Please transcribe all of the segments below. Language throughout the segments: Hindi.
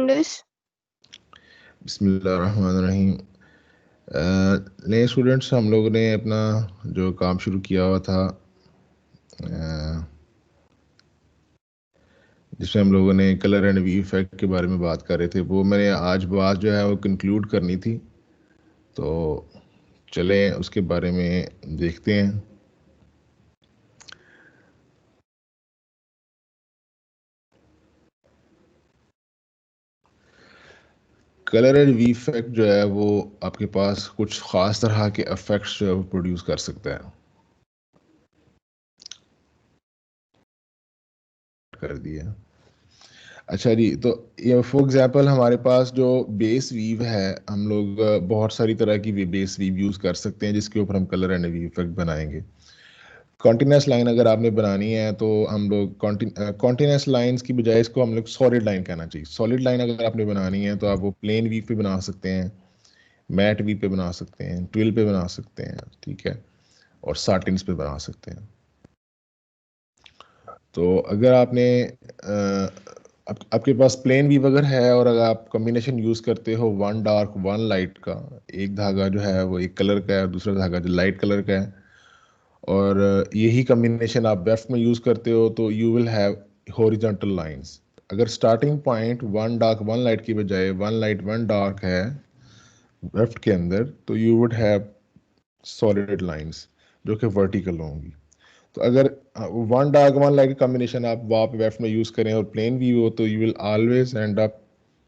into this? बिस्मिल्लाहिर्रहमानिर्रहीम। नए स्टूडेंट्स, हम लोगों ने अपना जो काम शुरू किया हुआ था जिसमें हम लोगों ने कलर एंड वी इफेक्ट के बारे में बात कर रहे थे, वो मैंने आज बात जो है वो कंक्लूड करनी थी। तो चलें उसके बारे में देखते हैं। कलर एंड वी इफेक्ट जो है वो आपके पास कुछ ख़ास तरह के इफेक्ट्स जो है वो प्रोड्यूस कर सकता है। कर दिया। अच्छा जी, तो ये फॉर एग्जांपल हमारे पास जो बेस वीव है, हम लोग बहुत सारी तरह की बेस वीव यूज़ कर सकते हैं जिसके ऊपर हम कलर एंड वीव इफेक्ट बनाएंगे। कॉन्टिन्यूस लाइन अगर आपने बनानी है तो हम लोग कॉन्टिन्यूस लाइंस की बजाय इसको हम लोग सॉलिड लाइन कहना चाहिए। सॉलिड लाइन अगर आपने बनानी है तो आप वो प्लेन वीव पे बना सकते हैं, मैट वीव पे बना सकते हैं, ट्विल पे बना सकते हैं, ठीक है, और साटिन्स पे बना सकते हैं। तो अगर आपने आपके पास प्लेन वीव अगर है और अगर आप कॉम्बिनेशन यूज़ करते हो वन डार्क वन लाइट का, एक धागा जो है वो एक कलर का है और दूसरा धागा जो लाइट कलर का है, और यही कॉम्बिनेशन आप वेफ्ट में यूज़ करते हो, तो you will have horizontal lines. अगर starting point one dark one light की बजाय वन लाइट वन डार्क है वेफ्ट के अंदर, तो you would have solid lines जो कि वर्टिकल होंगी। तो अगर one dark one light combination आप वाप वेफ्ट में यूज़ करें और प्लेन व्यू हो, तो you will always end up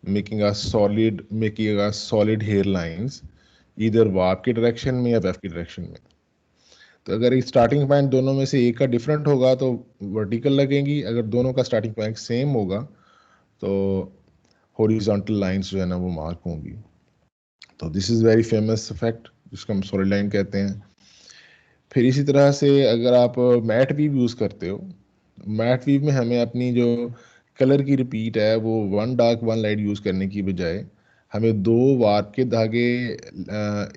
making a solid hair lines इधर वाप की डायरेक्शन में या वेफ्ट की डायरेक्शन में। तो अगर स्टार्टिंग पॉइंट दोनों में से एक का डिफरेंट होगा तो वर्टिकल लगेंगी, अगर दोनों का स्टार्टिंग पॉइंट सेम होगा तो हॉरिजॉन्टल लाइंस जो है ना वो मार्क होंगी। तो this is very famous effect जिसको हम सॉलिड लाइन कहते हैं। फिर इसी तरह से अगर आप मैट वीव यूज़ करते हो, मैट वीव में हमें अपनी जो कलर की रिपीट है वो one dark one light use करने की बजाय हमें दो वार्प के धागे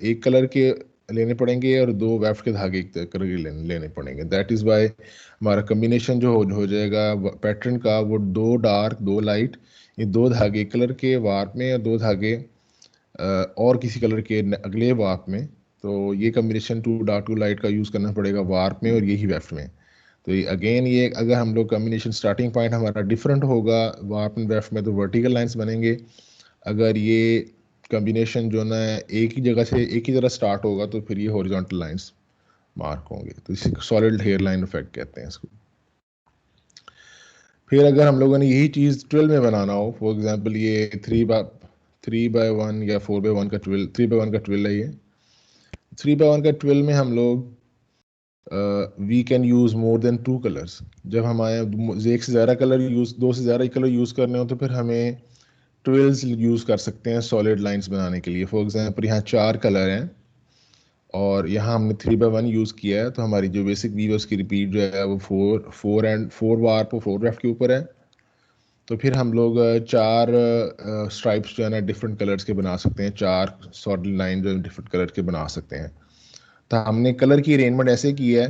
एक कलर के लेने पड़ेंगे और दो वेफ्ट के धागे एक कलर के लेने पड़ेंगे। दैट इज़ वाई हमारा कम्बिनेशन जो हो जाएगा पैटर्न का, वो दो डार्क दो लाइट, ये दो धागे एक कलर के वार्प में और दो धागे और किसी कलर के अगले वार्प में। तो ये combination two dark two light का यूज़ करना पड़ेगा वार्प में और यही वेफ्ट में। तो ये अगेन ये अगर हम लोग कम्बिनेशन स्टार्टिंग पॉइंट हमारा डिफरेंट होगा वार्प एंड वेफ्ट में तो वर्टिकल लाइंस बनेंगे। अगर ये कम्बिनेशन जो ना एक ही जगह से एक ही तरह स्टार्ट होगा तो फिर ये हॉरिजॉन्टल लाइंस मार्क होंगे। तो इसी सॉलिड हेयर लाइन इफेक्ट कहते हैं इसको। फिर अगर हम लोगों ने यही चीज़ ट्विल में बनाना हो, फॉर एग्जांपल ये 3x1 या 4x1 का ट्विल, 3x1 का ट्विल है ये। 3x1 का ट्विल में हम लोग we can use more than two colours. जब हमारे एक से ज़्यादा कलर यूज़, दो से ज़्यादा कलर यूज़ करने हो तो फिर हमें ट्विल्स यूज़ कर सकते हैं सॉलिड लाइंस बनाने के लिए। फॉर एग्जांपल यहाँ चार कलर हैं और यहाँ हमने 3x1 यूज़ किया है, तो हमारी जो बेसिक वी है उसकी रिपीट जो है वो फोर वार्प और फोर वेफ्ट के ऊपर है। तो फिर हम लोग चार स्ट्राइप्स जो है ना डिफरेंट कलर्स के बना सकते हैं, चार सॉलिड लाइन जो है डिफरेंट कलर के बना सकते हैं। तो हमने कलर की अरेंजमेंट ऐसे की है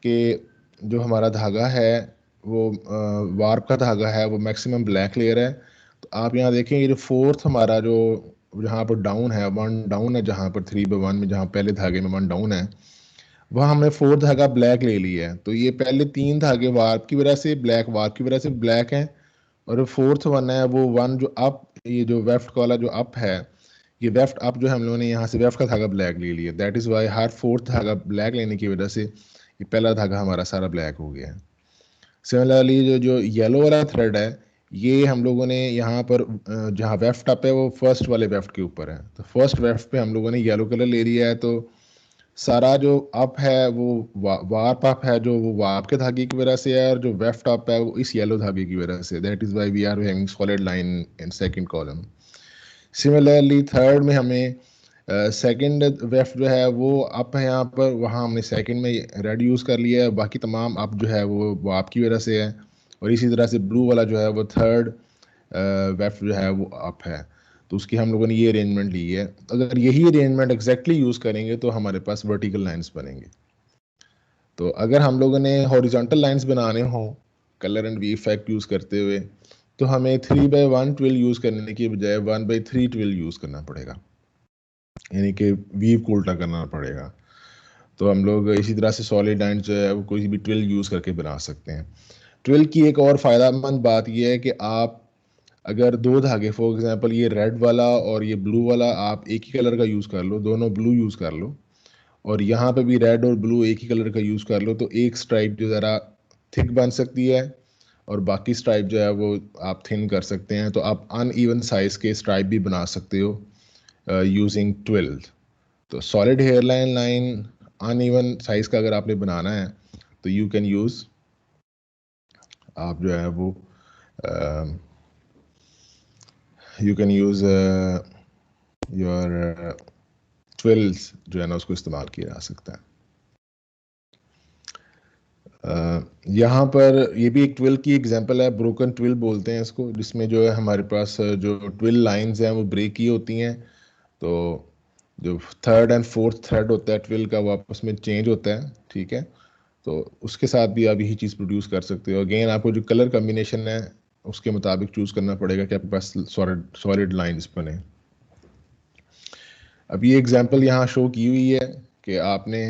कि जो हमारा धागा है वो वार्प का धागा है वो मैक्सिमम ब्लैक लेयर है। तो आप यहाँ देखें ये जो फोर्थ हमारा जो जहाँ पर डाउन है, वन डाउन है, जहाँ पर 3x1 में जहाँ पहले धागे में वन डाउन है वहाँ हमने फोर्थ धागा ब्लैक ले लिया है। तो ये पहले तीन धागे वार्प की वजह से ब्लैक, वार्प की वजह से ब्लैक हैं, और फोर्थ वन है वो वन जो अप, ये जो वेफ्ट वाला जो अप है, ये वेफ्ट अप जो है हम लोगों ने यहाँ से वेफ्ट का धागा ब्लैक ले लिया। That is Y her fourth धागा ब्लैक लेने की वजह से ये पहला धागा हमारा सारा ब्लैक हो गया है। सिमिलरली जो जो येलो वाला थ्रेड है ये हम लोगों ने यहाँ पर जहाँ वेफ्ट अप है वो फर्स्ट वाले वेफ्ट के ऊपर है, तो फर्स्ट वेफ्ट पे हम लोगों ने येलो कलर ले लिया है। तो सारा जो अप है वो वार्प अप है जो वो वार्प के धागे की वजह से है, और जो वेफ्ट अप है वो इस येलो धागे की वजह से। That is why we are having solid line in second column. Similarly third में हमें सेकंड वेफ्ट जो है वो अप है यहाँ पर, वहाँ हमने सेकंड में रेड यूज़ कर लिया है, बाकी तमाम अप जो है वो आपकी वजह से है। और इसी तरह से ब्लू वाला जो है वो थर्ड वेफ्ट जो है वो अप है, तो उसकी हम लोगों ने ये अरेंजमेंट ली है। अगर यही अरेंजमेंट एग्जैक्टली यूज़ करेंगे तो हमारे पास वर्टिकल लाइंस बनेंगे। तो अगर हम लोगों ने हॉरिजॉन्टल लाइंस बनाने हों colour and weave effect use करते हुए, तो हमें 3/1 ट्विल यूज़ करने की बजाय 1/3 ट्विल यूज़ करना पड़ेगा, यानी कि वीव को उल्टा करना पड़ेगा। तो हम लोग इसी तरह से सॉलिड लाइन जो है वो कोई भी ट्विल यूज़ करके बना सकते हैं। ट्विल की एक और फ़ायदेमंद बात यह है कि आप अगर दो धागे, फॉर एग्जांपल ये रेड वाला और ये ब्लू वाला, आप एक ही कलर का यूज़ कर लो, दोनों ब्लू यूज़ कर लो, और यहाँ पे भी रेड और ब्लू एक ही कलर का यूज़ कर लो, तो एक स्ट्राइप जो ज़रा थिक बन सकती है और बाकी स्ट्राइप जो है वो आप थिन कर सकते हैं। तो आप अनइवन साइज़ के स्ट्राइप भी बना सकते हो यूजिंग ट्विल। तो solid hair line uneven size का अगर आपने बनाना है तो यू कैन यूज़, आप जो है वो you can use your Twills जो है ना उसको इस्तेमाल किया जा सकता है। यहाँ पर ये भी एक ट्विल की एग्जांपल है, ब्रोकन ट्विल बोलते हैं इसको, जिसमें जो है हमारे पास जो ट्विल लाइंस हैं वो ब्रेक ही होती हैं। तो जो थर्ड एंड फोर्थ थ्रेड होता है ट्विल का वो आपस में चेंज होता है, ठीक है। तो उसके साथ भी आप यही चीज़ प्रोड्यूस कर सकते हो। अगेन आपको जो कलर कम्बिनेशन है उसके मुताबिक चूज़ करना पड़ेगा कि आपके पास सॉलिड सॉलिड लाइंस बने। अब ये एग्जांपल यहाँ शो की हुई है कि आपने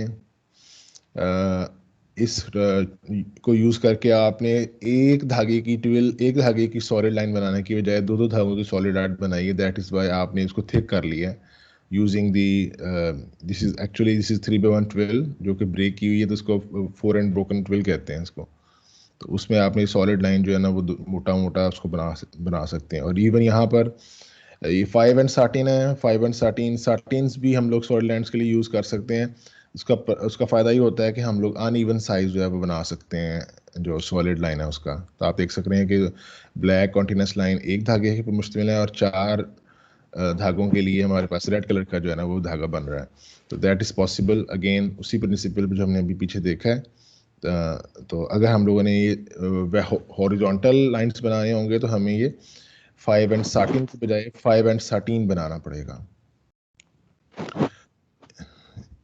इस को यूज़ करके आपने एक धागे की ट्विल, एक धागे की सॉलिड लाइन बनाने की बजाय दो दो धागों की सॉलिड लाइन बनाई है। दैट इज़ वाई आपने इसको थिक कर लिया है using the, this is 3/1 twill जो कि ब्रेक की हुई है, तो उसको 4 एंड ब्रोकन ट्विल कहते हैं इसको। तो उसमें आपने सॉलिड लाइन जो है ना वो मोटा मोटा उसको बना सकते हैं। और इवन यहाँ पर ये 5 एंड 13 है, 5 एंड 13 13 भी हम लोग सॉलिड लाइन्स के लिए यूज़ कर सकते हैं। उसका फ़ायदा ये होता है कि हम लोग अनइवन साइज जो है वो बना सकते हैं जो सॉलिड लाइन है उसका। तो आप देख सकते हैं कि ब्लैक कॉन्टिन्यूस लाइन एक धागे पर मुश्तमिल है और चार धागों के लिए हमारे पास रेड कलर का जो है ना वो धागा बन रहा है। तो दैट इज़ पॉसिबल, अगेन उसी प्रिंसिपल पर जो हमने अभी पीछे देखा है। तो अगर हम लोगों ने ये हॉरिजॉन्टल लाइंस बनाए होंगे तो हमें ये 5 एंड 13 की बजाय 5 एंड 13 बनाना पड़ेगा।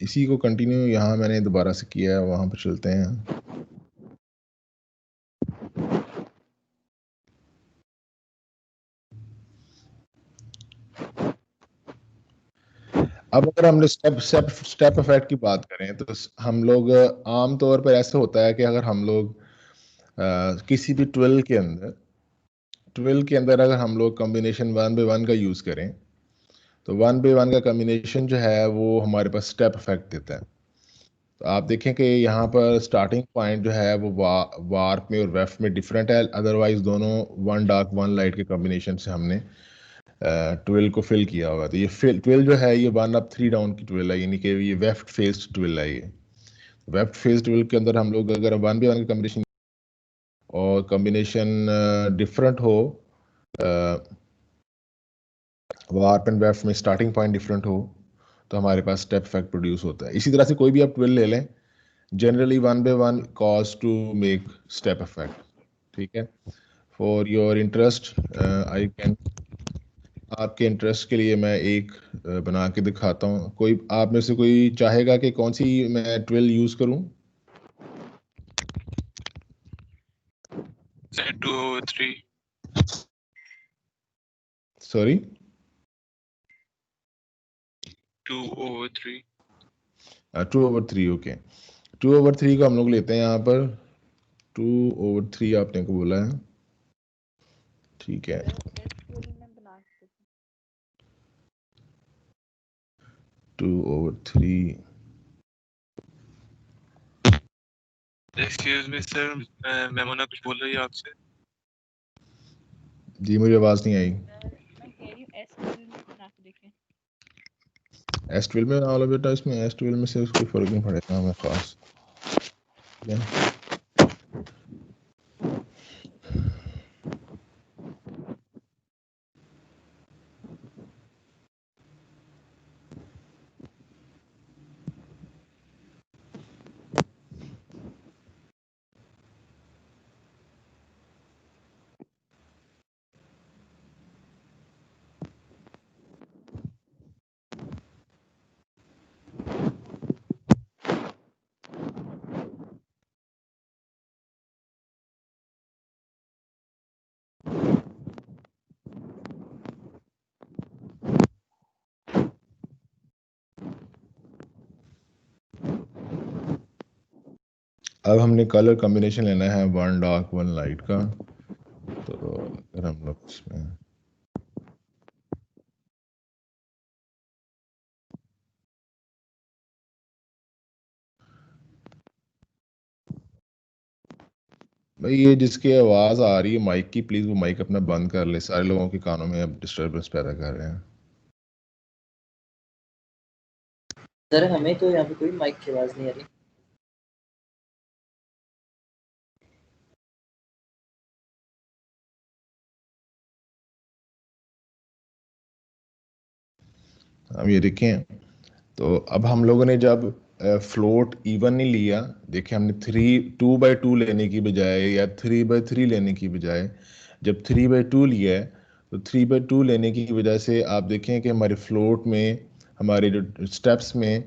इसी को कंटिन्यू यहाँ मैंने दोबारा से किया है, वहाँ पर चलते हैं। अब अगर हम स्टेप स्टेप स्टेप इफेक्ट की बात करें तो हम लोग आम तौर पर ऐसे होता है कि अगर हम लोग किसी भी ट्वेल्व के अंदर अगर हम लोग कॉम्बिनेशन 1/1 का यूज़ करें तो 1/1 का कॉम्बिनेशन जो है वो हमारे पास स्टेप इफेक्ट देता है। तो आप देखें कि यहाँ पर स्टार्टिंग पॉइंट जो है वो वार्प में और वेफ्ट में डिफरेंट है, अदरवाइज दोनों वन डार्क वन लाइट के कॉम्बिनेशन से हमने ट्वेल्व को फिल किया हुआ। तो ये फिल ट्वेल्व जो है ये 1 अप 3 डाउन की ट्वेल्व है, यानी कि ये वेफ्ट फेस्ड ट्वेल्व है। ये वेफ्ट फेस्ड ट्वेल्व के अंदर हम लोग अगर 1/1 का कॉम्बिनेशन और कॉम्बिनेशन डिफरेंट हो, वार्प एंड वेफ्ट में स्टार्टिंग पॉइंट डिफरेंट हो, तो हमारे पास स्टेप इफेक्ट प्रोड्यूस होता है। इसी तरह से कोई भी आप ट्वेल्व ले लें, generally 1/1 cause to make step effect, ठीक है। For your interest I can, आपके इंटरेस्ट के लिए मैं एक बना के दिखाता हूँ। कोई आप में से कोई चाहेगा कि कौन सी मैं ट्वेल्व यूज करूँ? 2/3। सॉरी, 2/3। 2/3, ओके। 2/3 को हम लोग लेते हैं यहाँ पर। 2/3 आपने को बोला है, ठीक है। 2/3, एक्सक्यूज मी सर, मेमोना कुछ बोल रही है आपसे। जी मुझे आवाज़ नहीं आई। S12 में ना वाला बेटा, इसमें S12 में से कोई फर्क नहीं पड़ेगा हमें खास, ठीक है। अब हमने कलर कॉम्बिनेशन लेना है 1 डार्क 1 लाइट का। तो अगर हम लोग इसमें भाई, ये जिसकी आवाज़ आ रही है माइक की, प्लीज़ वो माइक अपना बंद कर ले, सारे लोगों के कानों में अब डिस्टर्बेंस पैदा कर रहे हैं। सर हमें तो यहाँ पे कोई माइक की आवाज़ नहीं आ रही। अब ये देखें, तो अब हम लोगों ने जब फ्लोट इवन नहीं लिया, देखिए हमने 2x2 लेने की बजाय या 3x3 लेने की बजाय जब 3x2 लिया है, तो 3x2 लेने की वजह से आप देखें कि हमारे फ्लोट में, हमारे जो स्टेप्स में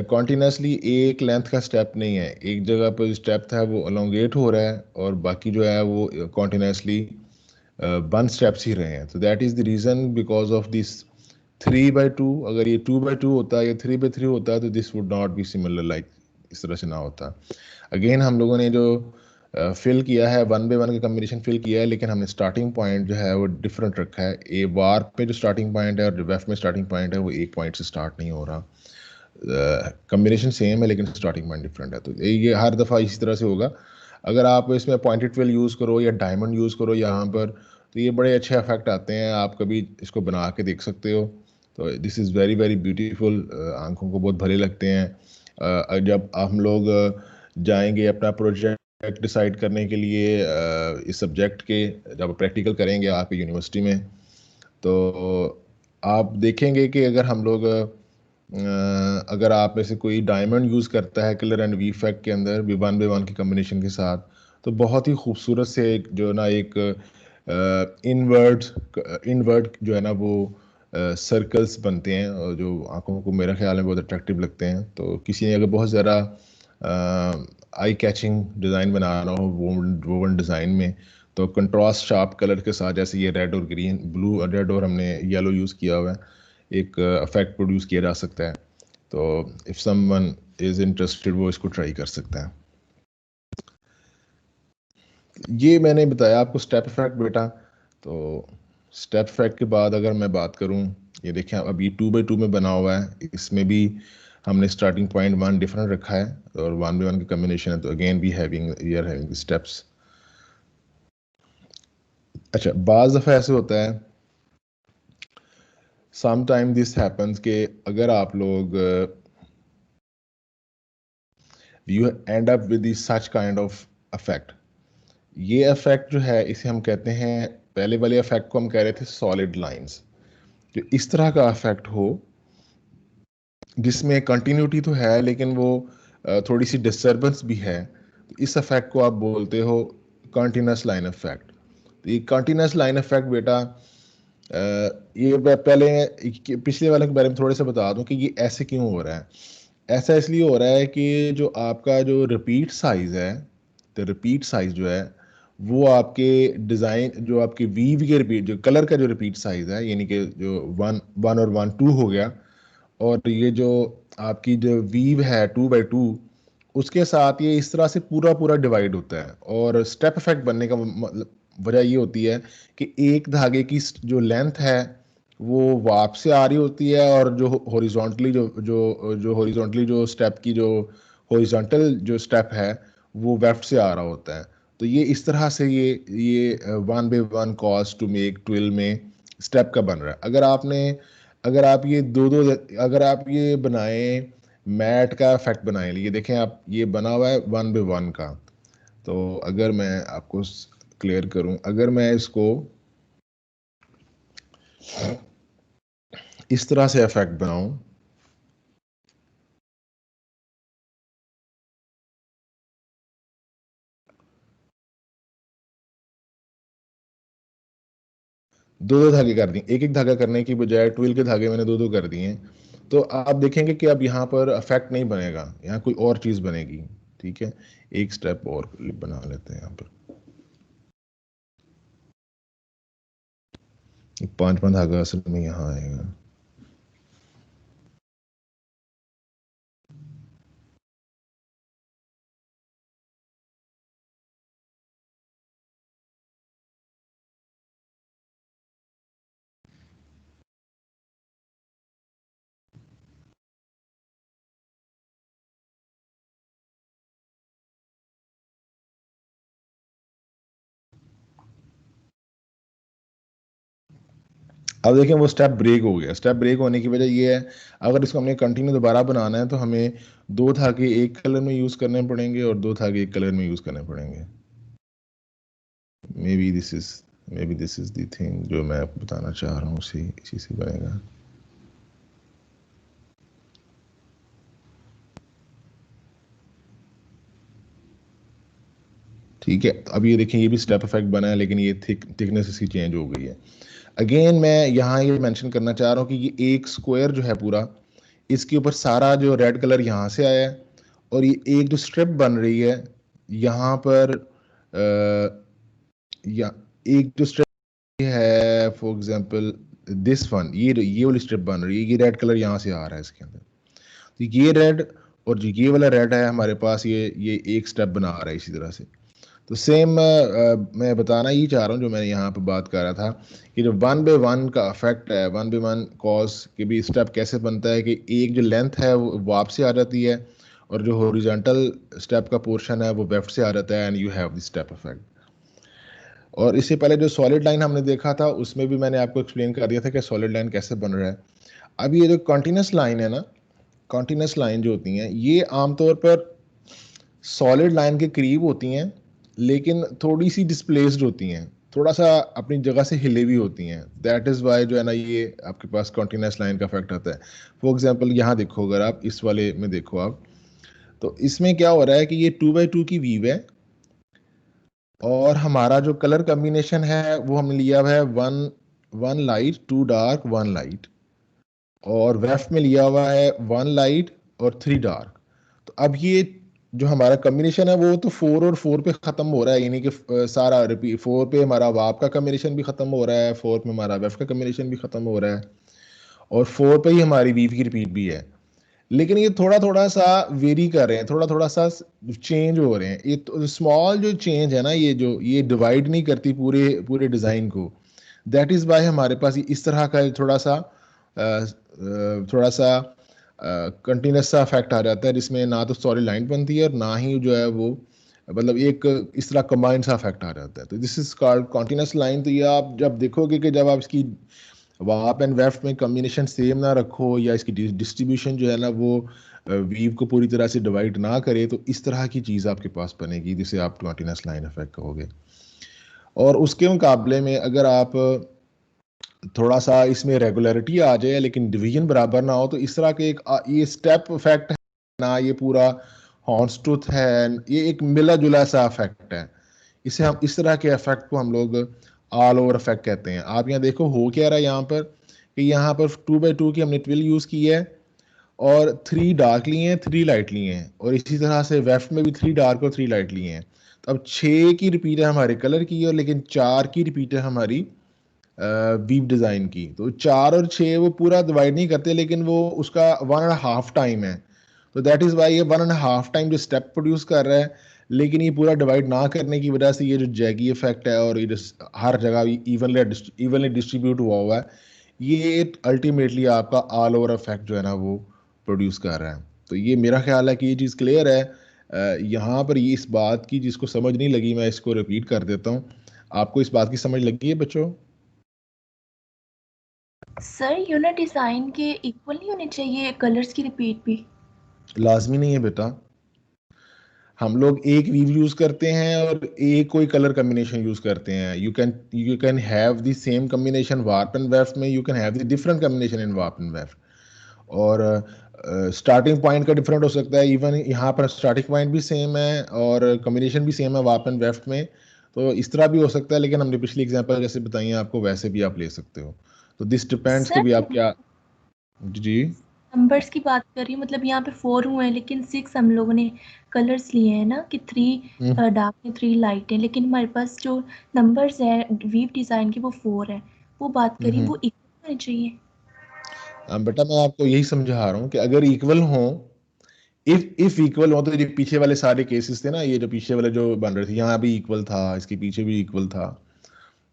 कॉन्टिन्यूसली एक लेंथ का स्टेप नहीं है। एक जगह पर स्टेप था वो अलोंगेट हो रहा है और बाकी जो है वो कॉन्टिन्यूसली 1 स्टेप्स ही रहे हैं। तो that is the reason, because of this 3x2। अगर ये 2x2 होता है या 3x3 होता है तो this would not be similar, like इस तरह से ना होता। अगेन हम लोगों ने जो फिल किया है 1x1 का कम्बिनेशन फिल किया है, लेकिन हमने स्टार्टिंग पॉइंट जो है वो डिफरेंट रखा है। ए बार पे जो स्टार्टिंग पॉइंट है और जो वेफ में स्टार्टिंग पॉइंट है वो एक पॉइंट से स्टार्ट नहीं हो रहा। कम्बिनेशन सेम है लेकिन स्टार्टिंग पॉइंट डिफरेंट है। तो ये हर दफ़ा इसी तरह से होगा। अगर आप इसमें पॉइंटेड ट्वेल यूज़ करो या डायमंड यूज़ करो यहाँ पर, तो ये बड़े अच्छे इफेक्ट आते हैं। आप कभी इसको बना के देख सकते हो। तो this is very very beautiful, आंखों को बहुत भले लगते हैं। जब हम लोग जाएंगे अपना प्रोजेक्ट डिसाइड करने के लिए इस सब्जेक्ट के, जब प्रैक्टिकल करेंगे आपकी यूनिवर्सिटी में, तो आप देखेंगे कि अगर हम लोग अगर आप में से कोई डायमंड यूज़ करता है कलर एंड वी इफेक्ट के अंदर भी 1x1 के कम्बिनेशन के साथ, तो बहुत ही खूबसूरत से एक जो ना एक इनवर्ड जो है ना वो सर्कल्स बनते हैं, और जो आंखों को मेरे ख्याल में बहुत अट्रैक्टिव लगते हैं। तो किसी ने अगर बहुत ज़्यादा आई कैचिंग डिज़ाइन बनाना हो वोवन डिज़ाइन में, तो कंट्रास्ट शार्प कलर के साथ, जैसे ये रेड और ग्रीन, ब्लू और रेड और हमने येलो यूज़ किया हुआ है, एक इफेक्ट प्रोड्यूस किया जा सकता है। तो इफ़ समवन इज़ इंटरेस्टेड वो इसको ट्राई कर सकता है। ये मैंने बताया आपको स्टेप इफेक्ट बेटा। तो स्टेप इफेक्ट के बाद अगर मैं बात करूं, ये देखें अब ये 2x2 में बना हुआ है, इसमें भी हमने स्टार्टिंग पॉइंट 1 डिफरेंट रखा है और 1x1 की कम्बिनेशन है। तो again we are having steps. अच्छा, बाज़ दफ़ा ऐसे होता है, सम टाइम दिस हैपन्स कि अगर आप लोग you and up with such kind of effect. ये इफेक्ट जो है इसे हम कहते हैं, पहले वाले इफेक्ट को हम कह रहे थे सॉलिड लाइंस। जो इस तरह का इफेक्ट हो जिसमें कंटिन्यूटी तो है लेकिन वो थोड़ी सी डिस्टर्बेंस भी है, तो इस इफेक्ट को आप बोलते हो कंटिन्यूस लाइन इफेक्ट। तो ये कंटिन्यूस लाइन इफेक्ट बेटा, ये मैं पहले पिछले वाले के बारे में थोड़े से बता दूं कि ये ऐसे क्यों हो रहा है। ऐसा इसलिए हो रहा है कि जो आपका जो रिपीट साइज है, तो रिपीट साइज जो है वो आपके डिज़ाइन, जो आपके वीव के रिपीट, जो कलर का जो रिपीट साइज है, यानी कि जो 1 और 1 2 हो गया, और ये जो आपकी जो वीव है 2x2, उसके साथ ये इस तरह से पूरा पूरा डिवाइड होता है। और स्टेप इफेक्ट बनने का मतलब वजह ये होती है कि एक धागे की जो लेंथ है वो वाप से आ रही होती है, और जो हॉरिजॉन्टली जो हॉरिजॉन्टली जो स्टेप की जो हॉरिजॉन्टल जो स्टेप है वो लेफ्ट से आ रहा होता है। तो ये इस तरह से ये 1x1 कॉस टू मेक 12 में स्टेप का बन रहा है। अगर आप ये अगर आप ये बनाएं, मैट का इफेक्ट बनाएं, ये देखें आप, ये बना हुआ है 1x1 का। तो अगर मैं आपको क्लियर करूं, अगर मैं इसको इस तरह से इफेक्ट बनाऊं, दो दो धागे कर दिए, एक एक धागा करने की बजाय 12 के धागे मैंने दो दो कर दिए हैं। तो आप देखेंगे कि अब यहाँ पर इफेक्ट नहीं बनेगा, यहाँ कोई और चीज बनेगी। ठीक है, एक स्टेप और बना लेते हैं यहाँ पर। 5वां धागा असल में यहाँ आएगा। अब देखिए वो स्टेप ब्रेक हो गया। स्टेप ब्रेक होने की वजह ये है, अगर इसको हमने कंटिन्यू दोबारा बनाना है तो हमें 2 धागे एक कलर में यूज़ करने पड़ेंगे और 2 धागे एक कलर में यूज़ करने पड़ेंगे। May be this is the thing जो मैं बताना चाह रहा हूँ, इसी से बनेगा। ठीक है, अब ये देखें ये भी स्टेप इफेक्ट बना है, लेकिन ये थिकनेस इसकी चेंज हो गई है। अगेन मैं यहाँ ये मेंशन करना चाह रहा हूँ कि ये एक स्क्वायर जो है पूरा, इसके ऊपर सारा जो रेड कलर यहाँ से आया है और ये एक जो स्ट्रिप बन रही है यहाँ पर या एक जो स्ट्रिप है फॉर एग्जांपल दिस वन, ये वाली स्ट्रिप बन रही है, ये रेड कलर यहाँ से आ रहा है इसके अंदर। तो ये रेड और जो ये वाला रेड है हमारे पास, ये एक स्टेप बना रहा है इसी तरह से। तो सेम मैं बताना ही चाह रहा हूँ जो मैंने यहाँ पे बात कर रहा था कि जो 1 बाय 1 का इफेक्ट है, 1 बाय 1 कॉज के भी स्टेप कैसे बनता है कि एक जो लेंथ है वो वाप से आ जाती है और जो हॉरिजॉन्टल स्टेप का पोर्शन है वो लेफ्ट से आ जाता है, and you have the step effect. और इससे पहले जो सॉलिड लाइन हमने देखा था उसमें भी मैंने आपको एक्सप्लेन कर दिया था कि सॉलिड लाइन कैसे बन रहा है। अब ये जो कॉन्टिन्यूस लाइन है ना, कॉन्टिन्यूस लाइन जो होती हैं ये आमतौर पर सॉलिड लाइन के करीब होती हैं, लेकिन थोड़ी सी डिस्प्लेस्ड होती हैं, थोड़ा सा अपनी जगह से हिले भी होती हैं। दैट इज़ वाई जो है ना ये आपके पास कॉन्टिन्यूस लाइन का इफेक्ट आता है। फॉर एग्जांपल यहाँ देखो, अगर आप इस वाले में देखो आप, तो इसमें क्या हो रहा है कि ये 2x2 की वीव है और हमारा जो कलर कॉम्बिनेशन है वो हमने लिया हुआ है 1 लाइट 2 डार्क 1 लाइट, और वेफ में लिया हुआ है 1 लाइट और 3 डार्क। तो अब ये जो हमारा कॉम्बिनेशन है वो तो 4 और 4 पे ख़त्म हो रहा है, यानी कि सारा रिपीट 4 पे हमारा वाप का कॉम्बिनेशन भी ख़त्म हो रहा है, 4 पे हमारा वेफ का कॉम्बिनेशन भी ख़त्म हो रहा है और 4 पे ही हमारी वीव की रिपीट भी है। लेकिन ये थोड़ा थोड़ा सा वेरी कर रहे हैं, थोड़ा थोड़ा सा चेंज हो रहे हैं। ये तो स्मॉल जो चेंज है ना, ये डिवाइड नहीं करती पूरे पूरे डिज़ाइन को। दैट इज़ वाई हमारे पास इस तरह का थोड़ा सा कंटिन्यूस सा इफेक्ट आ जाता है, जिसमें ना तो सॉलिड लाइन बनती है और ना ही जो है वो मतलब एक इस तरह कंबाइंड सा इफेक्ट आ जाता है। तो this is called continuous line. तो ये आप जब देखोगे कि जब आप इसकी वाप एंड वेफ्ट में कॉम्बिनेशन सेम ना रखो या इसकी डिस्ट्रीब्यूशन जो है ना वो वीव को पूरी तरह से डिवाइड ना करे, तो इस तरह की चीज़ आपके पास बनेगी जिसे आप कॉन्टिन्यूस लाइन इफेक्ट कहोगे। और उसके मुकाबले में अगर आप थोड़ा सा इसमें रेगुलरिटी आ जाए लेकिन डिवीजन बराबर ना हो, तो इस तरह के एक ये स्टेप इफेक्ट है ना, ये पूरा हॉर्नस्टूथ है, ये एक मिला जुला सा इफेक्ट है। इसे हम इस तरह के इफेक्ट को हम लोग ऑल ओवर इफेक्ट कहते हैं। आप यहाँ देखो हो क्या रहा है यहाँ पर कि यहाँ पर 2x2 की हमने ट्विल यूज़ की है और 3 डार्क लिए हैं 3 लाइट लिए हैं, और इसी तरह से वेफ्ट में भी 3 डार्क और 3 लाइट लिए हैं। तो अब 6 की रिपीट है हमारे कलर की और लेकिन 4 की रिपीट है हमारी वीव डिज़ाइन की। तो 4 और 6 वो पूरा डिवाइड नहीं करते, लेकिन वो उसका 1.5 टाइम है। तो दैट इज़ वाई ये 1.5 टाइम जो स्टेप प्रोड्यूस कर रहा है, लेकिन ये पूरा डिवाइड ना करने की वजह से ये जो जैगी इफेक्ट है और ये जो हर जगह इवनली डिस्ट्रीब्यूट हुआ है, ये अल्टीमेटली आपका ऑल ओवर इफेक्ट जो है ना वो प्रोड्यूस कर रहा है। तो ये मेरा ख्याल है कि ये चीज़ क्लियर है। यहाँ पर ये इस बात की जिसको समझ नहीं लगी मैं इसको रिपीट कर देता हूँ। आपको इस बात की समझ लगी है बच्चों? सर यूनिट डिज़ाइन के इक्वल नहीं होने चाहिए कलर्स की रिपीट भी? लाजमी नहीं है बेटा। हम लोग एक वीव यूज करते हैं और एक कोई कलर कॉम्बिनेशन यूज करते हैं। You can have the same combination warp and weft में, you can have the different combination in warp and weft. और स्टार्टिंग पॉइंट का डिफरेंट हो सकता है। इवन यहाँ पर स्टार्टिंग पॉइंट भी सेम है और कॉम्बिनेशन भी सेम है वार्प एंड वेफ्ट में। तो इस तरह भी हो सकता है, लेकिन हमने पिछली एग्जांपल जैसे बताई है आपको वैसे भी आप ले सकते हो। तो दिस डिपेंड्स कि सर भी आप क्या। जी नंबर्स की बात कर रही हूँ, मतलब यहाँ पे 4 हुए हैं लेकिन 6 हम लोगों ने कलर्स लिए हैं ना कि 3 डार्क है 3 लाइट है, लेकिन हमारे पास जो नंबर्स है वीव डिज़ाइन की वो 4 है। वो बात करी वो इक्वल होने चाहिए। बेटा मैं आपको यही समझा रहा हूँ कि अगर इक्वल हो, इफ इक्वल हो, तो ये पीछे वाले सारे केसेस थे ना, ये जो पीछे वाले जो बन रहे थे, यहाँ भी इक्वल था, इसके पीछे भी इक्वल था,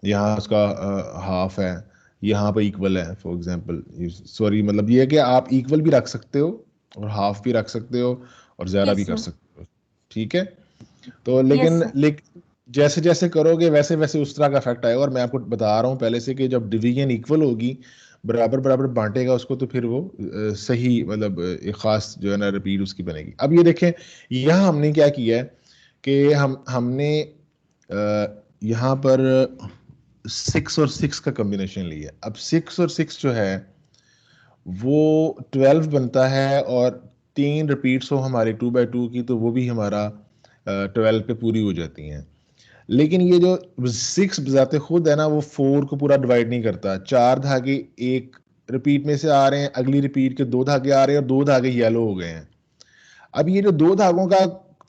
यहाँ उसका हाफ है, यहाँ पे इक्वल है फॉर एग्जांपल। सॉरी मतलब ये है कि आप इक्वल भी रख सकते हो और हाफ भी रख सकते हो और ज़्यादा भी यस कर सर। सकते हो। ठीक है। तो यस लेकिन सर। जैसे जैसे करोगे वैसे वैसे उस तरह का इफेक्ट आएगा। और मैं आपको बता रहा हूँ पहले से कि जब डिवीजन इक्वल होगी, बराबर बराबर बांटेगा उसको, तो फिर वो सही मतलब एक खास जो है ना रिपीट उसकी बनेगी। अब ये देखें यहाँ हमने क्या किया है कि हमने यहाँ पर 6 और 6 का कॉम्बिनेशन लिया। अब 6 और 6 जो है वो 12 बनता है, और 3 रिपीट्स हो हमारे 2x2 की, तो वो भी हमारा 12 पे पूरी हो जाती हैं। लेकिन ये जो 6 बजाते खुद है ना, वो 4 को पूरा डिवाइड नहीं करता। 4 धागे एक रिपीट में से आ रहे हैं, अगली रिपीट के 2 धागे आ रहे हैं, और 2 धागे येलो हो गए हैं। अब ये जो 2 धागों का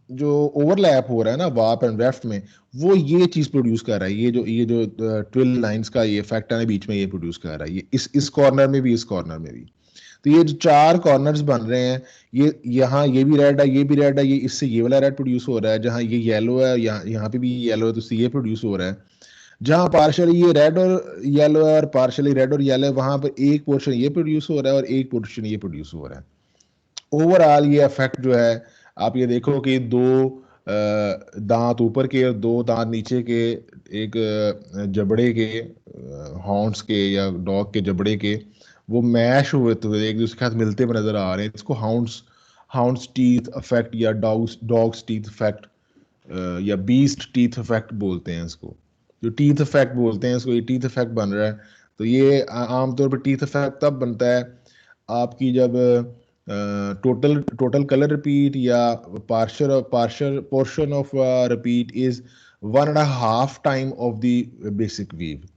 जो ओवरलैप हो रहा है ना वार्प एंड वेफ्ट में, वो ये चीज प्रोड्यूस कर रहा है। ये जो ट्विल लाइंस का ये इफेक्ट है ना बीच में, ये प्रोड्यूस कर रहा है। ये इस कॉर्नर में भी, इस कॉर्नर में भी। तो ये जो 4 कॉर्नर्स बन रहे हैं, ये यहाँ ये भी रेड है, ये भी रेड है, ये इससे ये वाला रेड प्रोड्यूस हो रहा है। जहाँ ये येलो है, यहाँ पे भी येलो है, तो इससे ये प्रोड्यूस हो रहा है। जहाँ पार्शियली ये रेड और येलो है और पार्शियली रेड और येलो है, वहां पर एक पोर्शन ये प्रोड्यूस हो रहा है और एक पोर्शन ये प्रोड्यूस हो रहा है। ओवरऑल ये इफेक्ट जो है, आप ये देखो कि 2 दांत ऊपर के और 2 दांत नीचे के, एक जबड़े के, हॉर्न्स के या डॉग के जबड़े के, वो मैश हुए तो एक दूसरे के साथ मिलते हुए नजर आ रहे हैं। इसको हाउंड्स टीथ इफेक्ट या डॉग्स टीथ इफेक्ट या बीस्ट टीथ इफेक्ट बोलते हैं इसको। जो टीथ इफेक्ट बोलते हैं इसको, ये टीथ इफेक्ट बन रहा है। तो ये आमतौर पर टीथ इफेक्ट तब बनता है आपकी जब टोटल कलर रिपीट या partial portion of repeat is 1.5 time of the basic weave.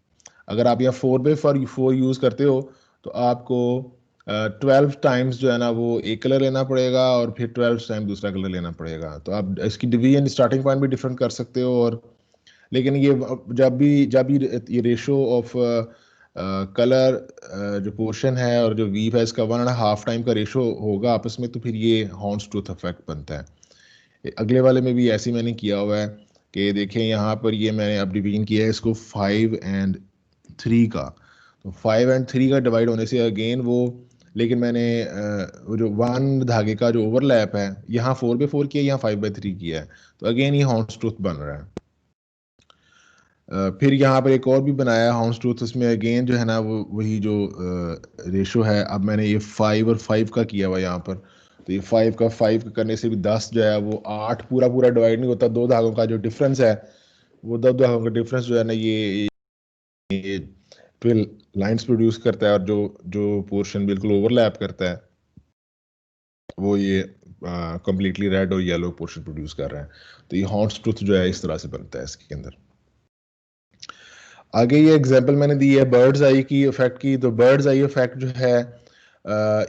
अगर आप यहाँ 4x4 यूज करते हो तो आपको 12 टाइम्स जो है ना वो एक कलर लेना पड़ेगा, और फिर 12 टाइम दूसरा कलर लेना पड़ेगा। तो आप इसकी डिवीजन स्टार्टिंग पॉइंट भी डिफरेंट कर सकते हो। और लेकिन ये जब भी ये रेशो ऑफ कलर जो पोर्शन है और जो वीव है, इसका 1.5 टाइम का रेशो होगा आपस में, तो फिर ये हॉर्न्स टूथ इफेक्ट बनता है। अगले वाले में भी ऐसे मैंने किया हुआ है कि देखें यहाँ पर ये मैंने अब डिवीजन किया है इसको 5 and 3 का। तो 5 and 3 का डिवाइड होने से अगेन वो, लेकिन मैंने वो जो 1 धागे का जो ओवरलैप है, यहाँ 4x4 किया, यहाँ 5x3 किया है, तो अगेन ये हॉर्न्स टूथ बन रहा है। फिर यहाँ पर एक और भी बनाया हाउंस टूथ, उसमें अगेन जो है ना वो वही जो रेशो है। अब मैंने ये 5 और 5 का किया हुआ यहाँ पर। तो ये 5 का करने से भी 10 जो है वो 8 पूरा पूरा डिवाइड नहीं होता। 2 धागों का जो डिफरेंस है, वो 2 धागों का डिफरेंस जो है ना ये ट्विल लाइंस प्रोड्यूस करता है, और जो जो पोर्शन बिल्कुल ओवरलैप करता है वो ये कंप्लीटली रेड और येलो पोर्शन प्रोड्यूस कर रहा है। तो ये हॉर्न्स टूथ जो है इस तरह से बनता है इसके अंदर। आगे ये एग्जांपल मैंने दी है बर्ड्स आई की इफेक्ट की। तो बर्ड्स आई इफेक्ट जो है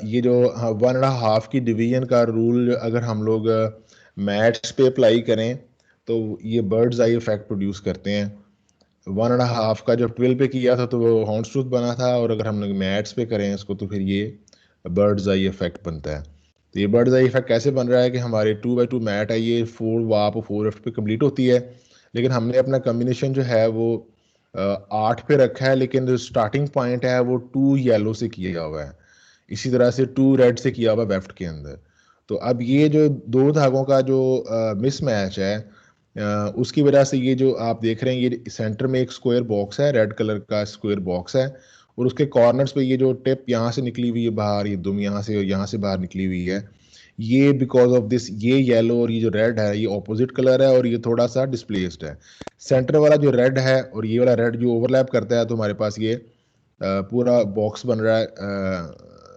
ये जो 1.5 की डिवीजन का रूल अगर हम लोग मैट्स पे अप्लाई करें तो ये बर्ड्स आई इफेक्ट प्रोड्यूस करते हैं। 1.5 का जब 12 पे किया था तो वो हॉर्न्स टूथ बना था, और अगर हम लोग मैट्स पे करें इसको तो फिर ये बर्ड्स आई इफेक्ट बनता है। तो ये बर्ड्स आई इफेक्ट कैसे बन रहा है कि हमारे 2x2 मैट है, ये 4 वाप और 4 लेफ्ट पे कंप्लीट होती है, लेकिन हमने अपना कॉम्बिनेशन जो है वो 8 पे रखा है, लेकिन जो स्टार्टिंग पॉइंट है वो 2 येलो से किया हुआ है, इसी तरह से 2 रेड से किया हुआ है वेफ्ट के अंदर। तो अब ये जो 2 धागों का जो मिसमैच है, उसकी वजह से ये जो आप देख रहे हैं, ये सेंटर में एक स्क्वायर बॉक्स है, रेड कलर का स्क्वायर बॉक्स है, और उसके कॉर्नर्स पे ये जो टिप यहाँ से निकली हुई है बाहर, ये दुम यहाँ से और यहाँ से बाहर निकली हुई है, ये बिकॉज ऑफ दिस ये येलो और ये जो रेड है ये ऑपोजिट कलर है, और ये थोड़ा सा डिस्प्लेस्ड है। सेंटर वाला जो रेड है और ये वाला रेड जो ओवरलैप करता है, तो हमारे पास ये पूरा बॉक्स बन रहा है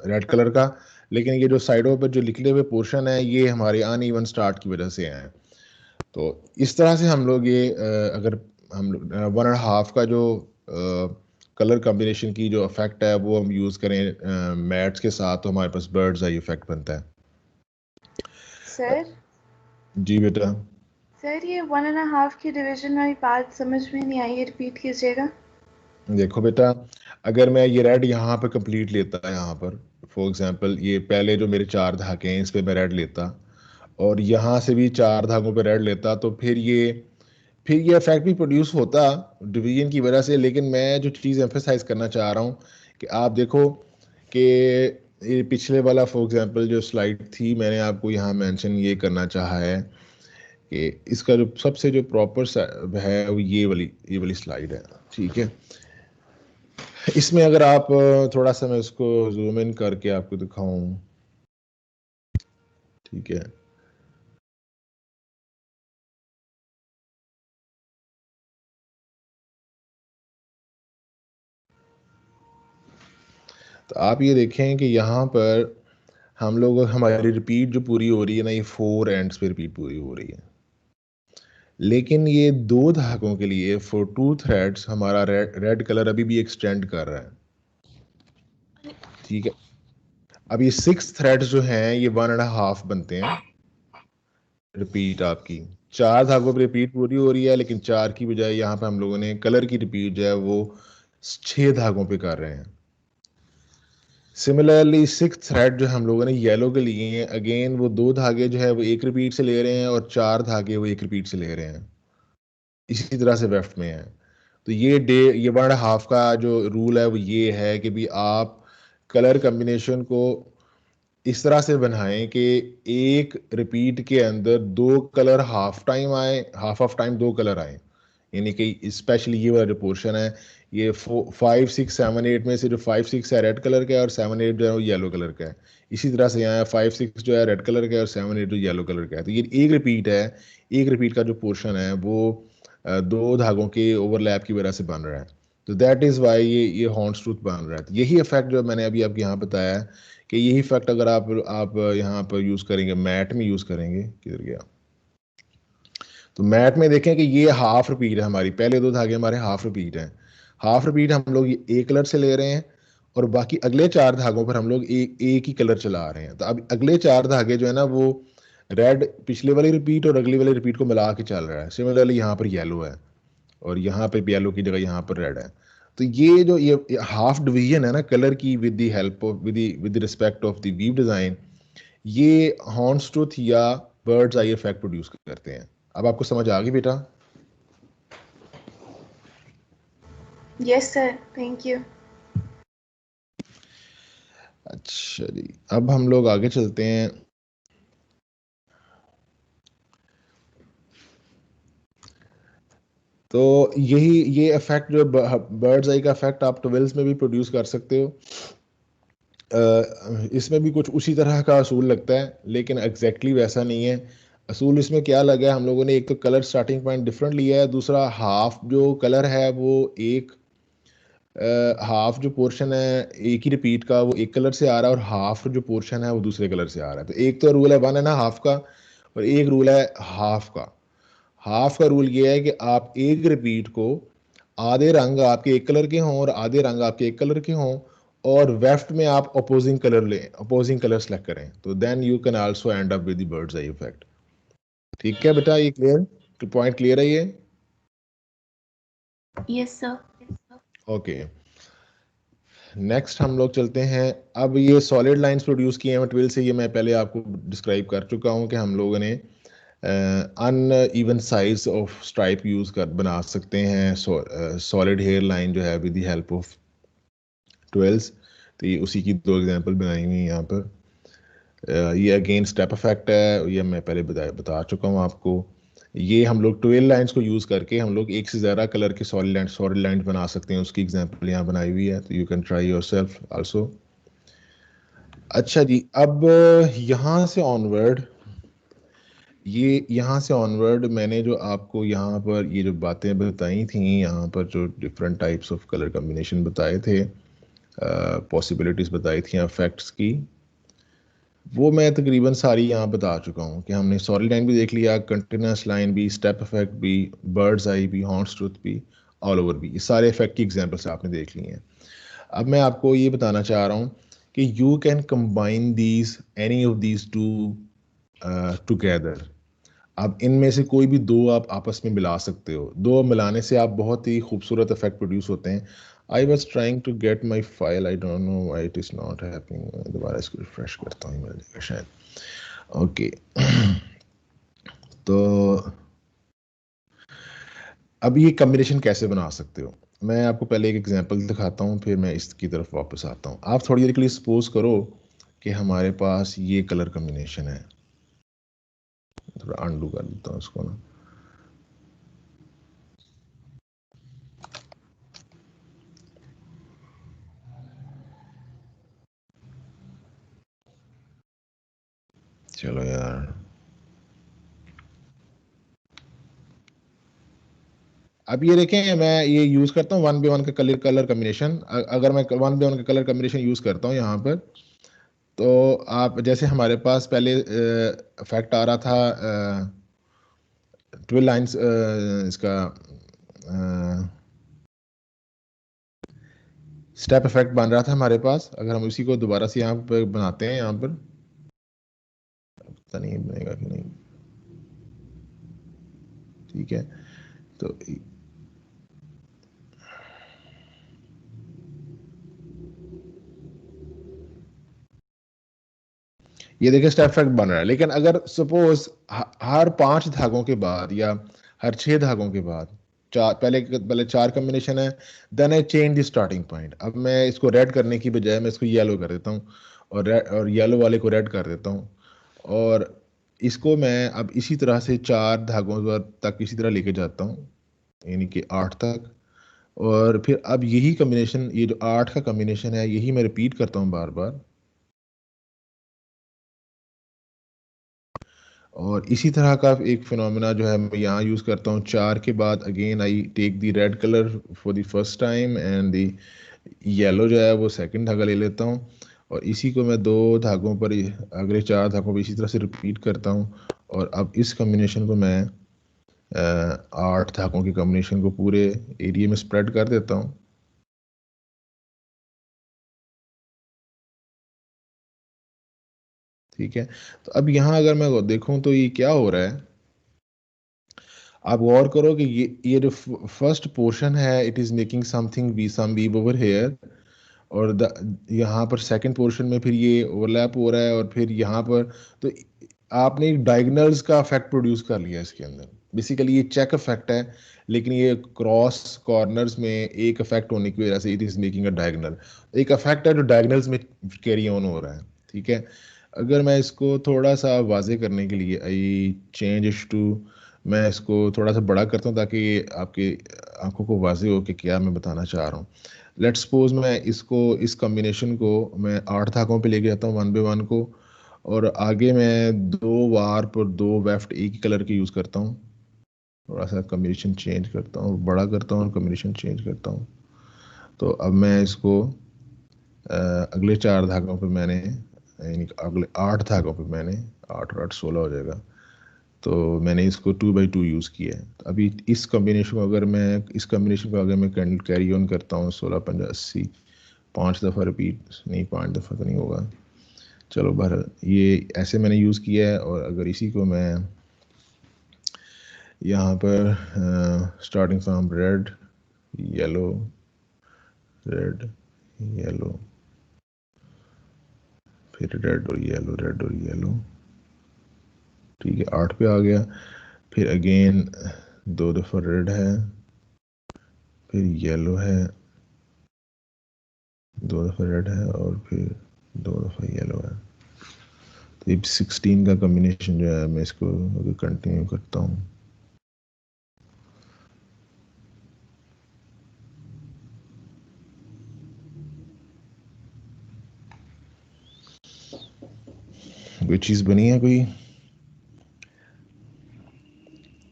रेड कलर का। लेकिन ये जो साइडों पर जो निकले हुए पोर्शन है, ये हमारे अनइवन स्टार्ट की वजह से हैं। तो इस तरह से हम लोग ये अगर हम 1.5 का जो कलर कॉम्बिनेशन की जो इफेक्ट है वो हम यूज़ करें मैट्स के साथ, तो हमारे पास बर्ड्स आई इफेक्ट बनता है। सर जी बेटा। सर ये 1.5 की डिवीजन वाली बात समझ में नहीं आई, रिपीट कीजिएगा। देखो बेटा, अगर मैं ये रेड यहाँ पर कंप्लीट लेता है, यहाँ पर फॉर एग्जांपल ये पहले जो मेरे 4 धागे हैं इस पे मैं रेड लेता, और यहाँ से भी 4 धागों पे रेड लेता, तो फिर ये इफेक्ट भी प्रोड्यूस होता डिवीजन की वजह से। लेकिन मैं जो चीज़ एम्फेसाइज करना चाह रहा हूँ कि आप देखो कि ये पिछले वाला फॉर एग्जांपल जो स्लाइड थी, मैंने आपको यहाँ मेंशन ये करना चाहा है कि इसका जो सबसे जो प्रॉपर है वो ये वाली स्लाइड है, ठीक है। इसमें अगर आप थोड़ा सा मैं इसको जूम इन करके आपको दिखाऊं, ठीक है। तो आप ये देखें कि यहाँ पर हम लोग हमारी रिपीट जो पूरी हो रही है ना, ये 4 एंड्स पे रिपीट पूरी हो रही है, लेकिन ये 2 धागों के लिए फॉर 2 थ्रेड्स हमारा रेड कलर अभी भी एक्सटेंड कर रहा है, ठीक है। अब ये 6 थ्रेड्स जो हैं ये 1.5 बनते हैं रिपीट आपकी। 4 धागों पर रिपीट पूरी हो रही है, लेकिन 4 की बजाय यहाँ पे हम लोगों ने कलर की रिपीट जो है वो 6 धागों पे कर रहे हैं। सिमिलरली 6 थ्रेड जो हम लोगों ने येलो के लिए हैं, अगेन वो 2 धागे जो है वो 1 रिपीट से ले रहे हैं और 4 धागे वो 1 रिपीट से ले रहे हैं। इसी तरह से वेफ्ट में है। तो ये 1.5 का जो रूल है वो ये है कि भी आप कलर कम्बिनेशन को इस तरह से बनाएं कि एक रिपीट के अंदर 2 कलर हाफ टाइम आए, हाफ ऑफ टाइम 2 कलर आए। यानी कि स्पेशली ये वाला जो पोर्शन है ये 5, 6, 7, 8 में से जो 5, 6 है रेड कलर का है और 7, 8 जो है वो येलो कलर का है। इसी तरह से यहाँ 5, 6 जो है रेड कलर का है और 7, 8 जो येलो कलर का है। तो ये एक रिपीट है, एक रिपीट का जो पोर्शन है वो 2 धागों के ओवरलैप की वजह से बन रहा है। तो दैट इज़ वाई ये हॉर्न्स ट्रूथ बन रहा है। तो यही इफेक्ट जो मैंने अभी आपको यहाँ बताया है कि यही इफेक्ट अगर आप यहाँ पर यूज़ करेंगे, मैट में यूज़ करेंगे, किधर गया, तो मैट में देखें कि ये हाफ रिपीट है हमारी, पहले 2 धागे हमारे हाफ रिपीट हैं। हाफ रिपीट हम लोग एक कलर से ले रहे हैं और बाकी अगले 4 धागों पर हम लोग एक ही कलर चला रहे हैं। तो अब अगले 4 धागे जो है ना वो रेड पिछले वाली रिपीट और अगली वाली रिपीट को मिला के चल रहा है। सिमिलरली यहाँ पर येलो है और यहाँ पे येलो की जगह यहाँ पर रेड है। तो ये जो ये हाफ डिवीजन है ना कलर की with the help of with respect of the weave design, ये हॉर्न्स ट्रूथ या बर्ड्स आई इफेक्ट प्रोड्यूस करते हैं। अब आपको समझ आ गई बेटा? Yes sir, thank you. अच्छा जी, अब हम लोग आगे चलते हैं। तो ये इफेक्ट जो बर्ड्स आई का इफेक्ट आप ट्वेल्स में भी प्रोड्यूस कर सकते हो। इसमें भी कुछ उसी तरह का असूल लगता है, लेकिन एग्जैक्टली वैसा नहीं है। असूल इसमें क्या लगा है, हम लोगों ने एक तो कलर स्टार्टिंग पॉइंट डिफरेंट लिया है, दूसरा हाफ जो कलर है वो एक हाफ जो पोर्शन है एक ही रिपीट का वो एक कलर से आ रहा है और हाफ जो पोर्शन है वो दूसरे कलर से आ रहा है। तो एक तो रूल है 1.5 का और एक रूल है हाफ का। हाफ का रूल ये है कि आप एक रिपीट को आधे रंग आपके एक कलर के हों और आधे रंग आपके एक कलर के हों और वेफ्ट में आप अपोजिंग कलर लें, अपोजिंग कलर सेलेक्ट करें, तो then you can also end up with the birds eye effect. ठीक है बेटा, ये क्लियर, पॉइंट क्लियर है ये? Yes sir. ओके, नेक्स्ट हम लोग चलते हैं। अब ये सॉलिड लाइंस प्रोड्यूस किए हैं ट्विल से, ये मैं पहले आपको डिस्क्राइब कर चुका हूँ कि हम लोगों ने uneven size of stripe use कर बना सकते हैं सॉलिड हेयर लाइन जो है विद द हेल्प ऑफ ट्वेल्स। तो ये उसी की 2 एग्जांपल बनाई हुई हैं यहाँ पर। ये अगेन स्टेप इफेक्ट है, ये मैं पहले बता चुका हूँ आपको। ये हम लोग 12 लाइंस को यूज़ करके हम लोग एक से ज़्यादा कलर के सॉलिड लाइंस बना सकते हैं, उसकी एग्जांपल यहाँ बनाई हुई है, तो you can try yourself also. अच्छा जी, अब यहाँ से ऑनवर्ड मैंने जो आपको यहाँ पर ये जो बातें बताई थी, यहाँ पर जो different types of colour combination बताए थे, पॉसिबिलिटीज़ बताई थी इफेक्ट्स की, वो मैं तकरीबन सारी यहाँ बता चुका हूँ कि हमने सॉलिड लाइन भी देख लिया, कंटिन्यूस लाइन भी, स्टेप इफेक्ट भी, बर्ड्स आई भी, हॉर्न्स ट्रूथ भी, ऑल ओवर भी, ये सारे इफेक्ट की एग्जांपल्स आपने देख ली हैं। अब मैं आपको ये बताना चाह रहा हूँ कि you can combine these any of these two together. अब इनमें से कोई भी 2 आप आपस में मिला सकते हो, 2 मिलाने से आप बहुत ही खूबसूरत इफेक्ट प्रोड्यूस होते हैं। I was trying to get my file, I don't know why it is not happening. दोबारा इसको रिफ्रेश करता हूँ, मिल जाएगा शायद। ओके तो अब ये कम्बिनेशन कैसे बना सकते हो, मैं आपको पहले एक एग्जांपल दिखाता हूँ, फिर मैं इसकी तरफ वापस आता हूँ। आप थोड़ी देर के लिए सपोज करो कि हमारे पास ये कलर कम्बिनेशन है, थोड़ा अंडू कर देता हूँ इसको ना। चलो यार, अब ये देखें, मैं ये यूज करता हूँ 1 by 1 का कलर कम्बिनेशन। अगर मैं 1 by 1 का कलर कम्बिनेशन यूज करता हूँ यहाँ पर, तो आप जैसे हमारे पास पहले इफेक्ट आ रहा था 12 लाइन्स इसका स्टेप इफेक्ट बन रहा था हमारे पास। अगर हम उसी को दोबारा से यहाँ पर बनाते हैं, यहाँ पर पता नहीं बनेगा कि नहीं, ठीक है। तो ये देखिए स्टेप इफेक्ट बन रहा है। लेकिन अगर सपोज हर 5 धागों के बाद या हर 6 धागों के बाद पहले 4 कॉम्बिनेशन है, then I change the starting point. अब मैं इसको रेड करने की बजाय मैं इसको येलो कर देता हूँ, और येलो वाले को रेड कर देता हूँ, और इसको मैं अब इसी तरह से 4 धागों तक इसी तरह लेके जाता हूँ, यानी कि 8 तक। और फिर अब यही कॉम्बिनेशन, ये जो 8 का कॉम्बिनेशन है, यही मैं रिपीट करता हूँ बार बार। और इसी तरह का एक फिनोमेना जो है मैं यहाँ यूज़ करता हूँ। 4 के बाद again I take the red colour for the first time, and the yellow जो है वो सेकंड धागा ले लेता हूँ, और इसी को मैं 2 धागों पर अगले 4 धागों पर इसी तरह से रिपीट करता हूँ। और अब इस कम्बिनेशन को मैं 8 धागों के कम्बिनेशन को पूरे एरिया में स्प्रेड कर देता हूँ। ठीक है, तो अब यहाँ अगर मैं देखूँ तो ये क्या हो रहा है, आप गौर करो कि ये जो फर्स्ट पोर्शन है, it is making something some weave over here, और यहाँ पर सेकंड पोर्शन में फिर ये ओवरलैप हो रहा है, और फिर यहाँ पर तो आपने एक डायगोनल्स का इफेक्ट प्रोड्यूस कर लिया इसके अंदर। बेसिकली ये चेक इफेक्ट है, लेकिन ये क्रॉस कॉर्नर्स में एक इफेक्ट होने की वजह से it is making a diagonal. एक इफेक्ट है जो डायगोनल्स में कैरी ऑन हो रहा है, ठीक है। अगर मैं इसको थोड़ा सा वाजे करने के लिए आई चेंज टू, मैं इसको थोड़ा सा बड़ा करता हूँ ताकि आपकी आंखों को वाजे हो कि क्या मैं बताना चाह रहा हूँ। लेट्स सपोज मैं इसको, इस कॉम्बिनेशन को मैं 8 धागों पे लेके जाता हूँ 1 by 1 को, और आगे मैं 2 वार्प और 2 वेफ्ट एक ही कलर के यूज़ करता हूँ। थोड़ा सा कॉम्बिनेशन चेंज करता हूँ, बड़ा करता हूँ और कॉम्बिनेशन चेंज करता हूँ। तो अब मैं इसको अगले 4 धागों पे मैंने, यानी अगले 8 धागों पे मैंने, 8 और 8 16 हो जाएगा, तो मैंने इसको 2 by 2 यूज़ किया है। तो अभी इस कॉम्बिनेशन को अगर मैं, इस कॉम्बिनेशन को अगर मैं कैरी ऑन करता हूँ 16 15 80, 5 दफ़ा रिपीट, नहीं 5 दफ़ा तो नहीं होगा, चलो बहर ये ऐसे मैंने यूज़ किया है। और अगर इसी को मैं यहाँ पर starting from red yellow red yellow, फिर रेड और येलो रेड और येलो, ठीक है 8 पे आ गया। फिर अगेन 2 दफ़ा रेड है, फिर येलो है, 2 दफ़ा रेड है, और फिर 2 दफ़ा येलो है। तो ये 16 का कॉम्बिनेशन जो है, मैं इसको अगर कंटिन्यू करता हूँ, कोई चीज़ बनी है कोई,